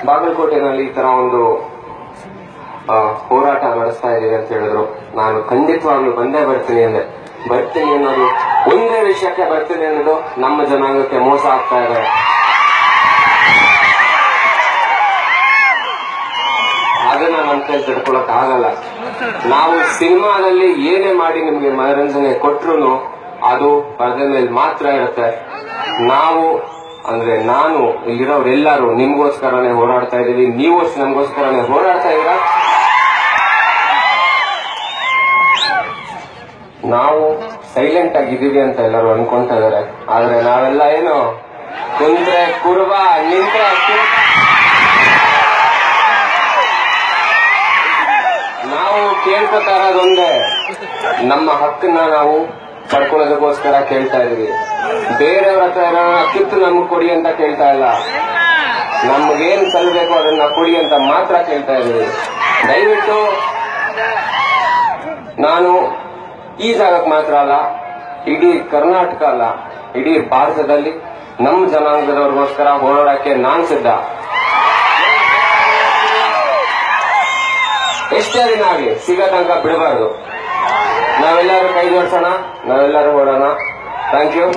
ಬಾಗಲಕೋಟೆನಲ್ಲಿ ಈ ತರ ಒಂದು ಹೋರಾಟ ನಡೆಸ್ತಾ ಇದೀವಿ ಅಂತ ಹೇಳಿದ್ರು. ನಾನು ಖಂಡಿತವಾಗ್ಲೂ ಬಂದೇ ಬರ್ತೀನಿ ಅನ್ನೋದು ಒಂದೇ ವಿಷಯಕ್ಕೆ ಬರ್ತೀನಿ ಅನ್ನೋದು ನಮ್ಮ ಜನಾಂಗಕ್ಕೆ ಮೋಸ ಆಗ್ತಾ ಇದೆ. ಅದನ್ನ ನಮ್ಮ ಕೈ ತಡ್ಕೊಳಕ್ ಆಗಲ್ಲ. ನಾವು ಸಿನಿಮಾದಲ್ಲಿ ಏನೇ ಮಾಡಿ ನಿಮ್ಗೆ ಮನರಂಜನೆ ಕೊಟ್ರು ಅದು ಪರದೆ ಮೇಲೆ ಮಾತ್ರ ಇರುತ್ತೆ. ನಾವು ಅಂದ್ರೆ ನಾನು ಇಲ್ಲಿರೋರೆಲ್ಲರೂ ನಿಮ್ಗೋಸ್ಕರನೇ ಹೋರಾಡ್ತಾ ಇದೀವಿ, ನೀವು ನಮ್ಗೋಸ್ಕರನೇ ಹೋರಾಡ್ತಾ ಇದ್ದೀರಾ. ನಾವು ಸೈಲೆಂಟ್ ಆಗಿದ್ದೀವಿ ಅಂತ ಎಲ್ಲರೂ ಅನ್ಕೊಂತಾ ಇದಾರೆ. ಆದ್ರೆ ನಾವೆಲ್ಲ ಏನು ಕುಂತ್ರೆ ಕುರುಬ, ನಿಂತ್ರೆ ನಾವು ಕೇಳ್ಕೊತಾ ಇರೋದೊಂದೇ, ನಮ್ಮ ಹಕ್ಕನ್ನ ನಾವು ಪಡ್ಕೊಳ್ಳೋದಕ್ಕೋಸ್ಕರ ಕೇಳ್ತಾ ಇದೀವಿ. ಬೇರೆಯವ್ರ ಹತ್ರ ಕಿತ್ತು ನಮ್ಗೆ ಕೊಡಿ ಅಂತ ಕೇಳ್ತಾ ಇಲ್ಲ. ನಮ್ಗೇನ್ ಸಲ್ಲಬೇಕು ಅದನ್ನ ಕೊಡಿ ಅಂತ ಮಾತ್ರ ಕೇಳ್ತಾ ಇದೀವಿ. ದಯವಿಟ್ಟು ನಾನು ಈ ಜಾಗಕ್ಕೆ ಮಾತ್ರ ಅಲ್ಲ, ಇಡೀ ಕರ್ನಾಟಕ ಅಲ್ಲ, ಇಡೀ ಭಾರತದಲ್ಲಿ ನಮ್ಮ ಜನಾಂಗದವ್ರಿಗೋಸ್ಕರ ಹೋರಾಡಕ್ಕೆ ನಾನ್ ಸಿದ್ಧ. ಎಷ್ಟೇ ದಿನ ಆಗಲಿ ಸಿಗೋ ತನಕ ಬಿಡಬಾರ್ದು. ನಾವೆಲ್ಲರೂ ಕೈ ಜೋಡಿಸೋಣ, ನಾವೆಲ್ಲರೂ ಓಡೋಣ. Thank you.